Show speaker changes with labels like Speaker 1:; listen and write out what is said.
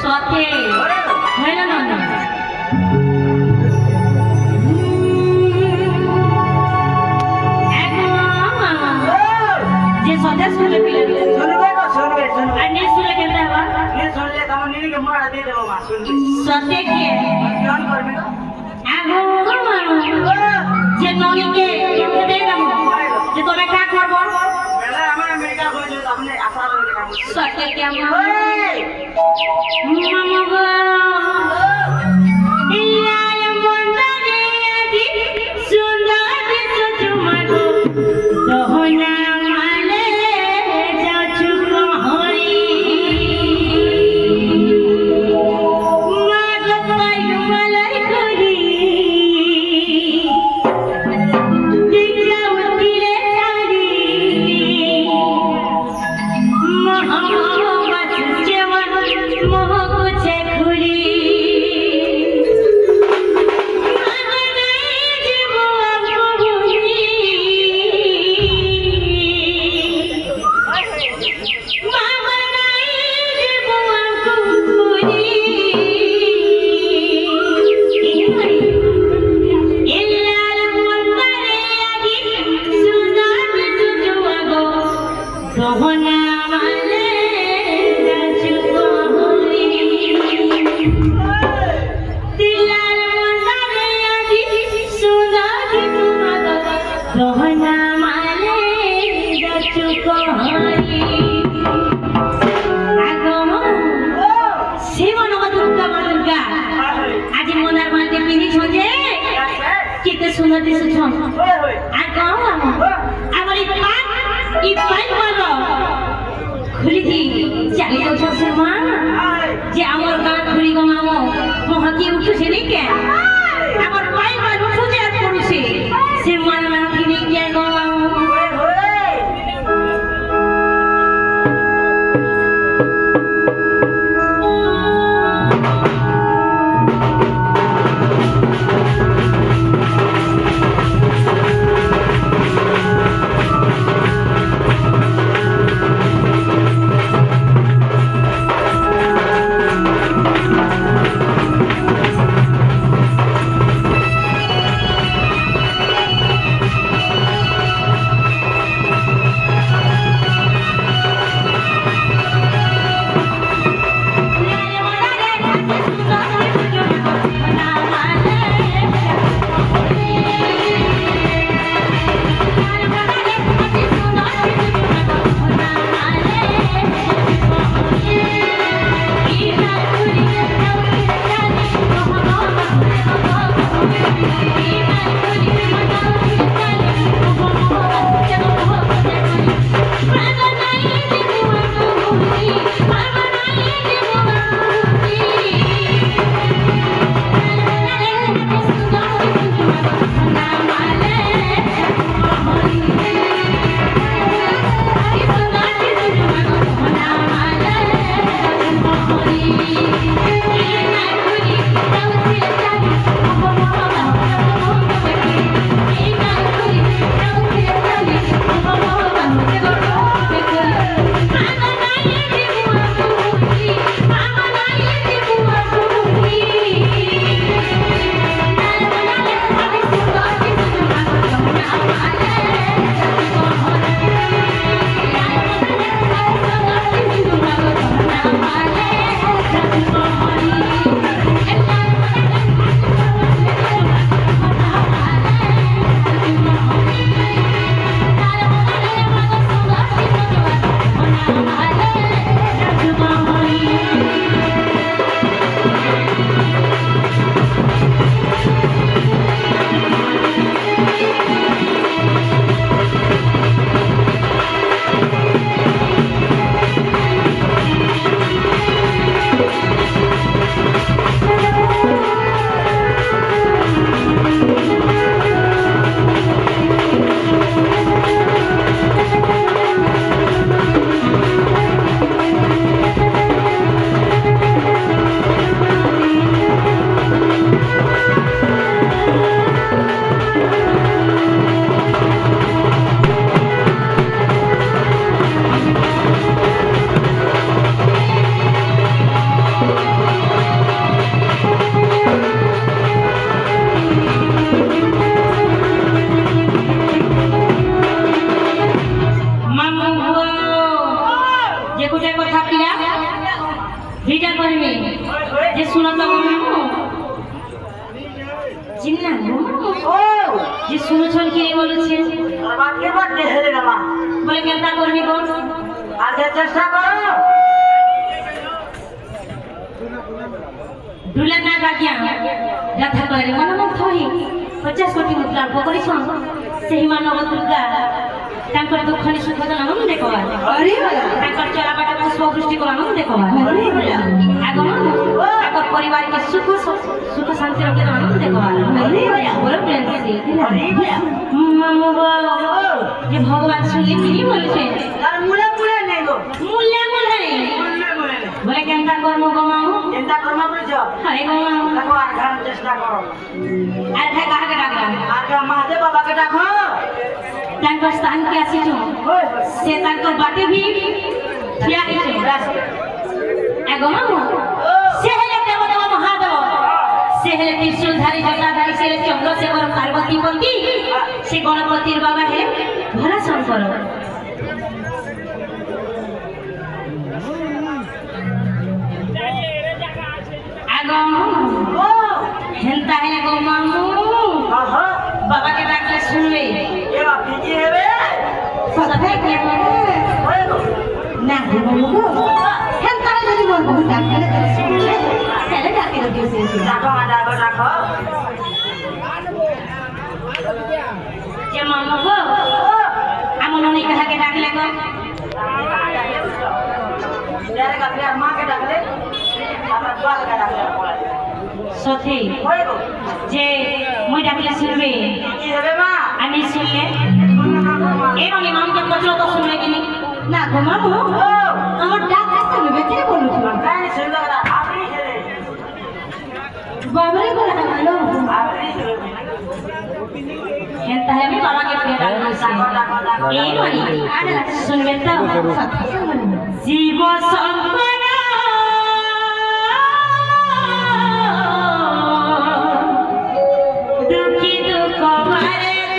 Speaker 1: সতে হইল না যে সতে শুনলে পিলে আর নে শুনলে কেমন হবা সতে কে যে ননিকে দে দাম যে তোমরা কা করব সতে কে মামা ইয়া মন্দরে আদি সুন্দর দিস তোমাগো দহনা মালে যাচু কহই মাগো পায়ু মালাই করি দিজাও দিলে চারি মোহাম্মদ যেমন মোহ কুছে খুরি सुंदर दिस छम आ गाँव आमर ई पाइप मारो खुली थी चली जाऊ छ से मां जे आमर गाँ खुली गो मामो मोहकी उठु से नहीं के आमर पाइप मारो उठु जे करू से मन मन की नहीं के गो मामो ଗୋଟେ କଥା ପିଲା ଦୁଇଟା କହିବି ଯେ ଶୁଣ ତ ଚିହ୍ନା ଯେ ଶୁଣୁଛନ୍ କି ବୋଲୁଛେ বলে কেনটা করবি গো
Speaker 2: আগে চেষ্টা করো
Speaker 1: দুলা না গাগিয়া গাথা করে মন মুগ্ধ হই 50 কোটি মুদ্রা পকড়িছন সেই মানব দুর্গা তাঙ্কর দুঃখনি সুখ আনন্দ দেখবা
Speaker 2: আরে বাবা
Speaker 1: তাঙ্কর চলাবাটা পুষ্প বৃষ্টি করে আনন্দ দেখবা
Speaker 2: আরে বাবা
Speaker 1: আগমন তাঙ্কর পরিবার কে সুখ শান্তি রক্ষে আনন্দ দেখবা
Speaker 2: আরে বাবা
Speaker 1: বড় প্রেম সে
Speaker 2: আরে বাবা
Speaker 1: মামু গো যে ভগবান শুনলে কি বলছে
Speaker 2: আর মুলে মুলে নেই গো
Speaker 1: মুল্লা মুল্লা নেই
Speaker 2: মুলে মুলে নেই
Speaker 1: বলে কেনটা করবো গো মামু
Speaker 2: চিন্তা করমা বলছো
Speaker 1: আরে গো মামু
Speaker 2: দেখো আর ঘর চেষ্টা করো
Speaker 1: আর ভাই কাকে ডাকলাম
Speaker 2: আগে মহাদেব বাবাকে ডাকো
Speaker 1: তাঙ্কর স্থান কে আসিছো
Speaker 2: ওই
Speaker 1: সে তাঙ্কর বাটে ভি ঠিয়া হইছে এগো মামু সে হেলে দেবদেব মহাদেব সে হেলে ত্রিশূলধারী জটাধারী সে চন্দ্রশেখর পার্বতী পতি সে গণপতির বাবা হে ভোলা শঙ্কর এগো
Speaker 2: ও
Speaker 1: হেনতা হেলে গো মামু
Speaker 2: আহা
Speaker 1: বাবাকে ডাকলে শুনবে
Speaker 2: এ বাপি কি হবে
Speaker 1: সদাই কে
Speaker 2: ওই গো
Speaker 1: না মামু গো হেনতা যদি বলবো ডাকলে শুনলে তাহলে ডাকে দিয়েছে
Speaker 2: ডাকো ডাকো ডাকো
Speaker 1: যে মামু গো আমন অনেক কাকে ডাকলে গো
Speaker 2: যারে কাছে আর মাকে ডাকলে আমরা বাবাকে ডাকলে
Speaker 1: সথি
Speaker 2: ওই গো
Speaker 1: যে মই ডাকলে শুনবে
Speaker 2: কি হবে মা
Speaker 1: আমি শুনলে এবং ইমামকে পচলো তো শুনবে কিনি না গো মামু
Speaker 2: ও
Speaker 1: আমার ডাক শুনবে কে বলুছ
Speaker 2: তাই সুন্দর আপনি ছেলে
Speaker 1: বাবারে বলে হ্যালো
Speaker 2: আপনি ছেলে
Speaker 1: হেনতা আমি বাবাকে পেয়ে ডাকছি
Speaker 2: ডাকো ডাকো ডাকো
Speaker 1: এই মানে শুনবে তো জীব সঙ্গ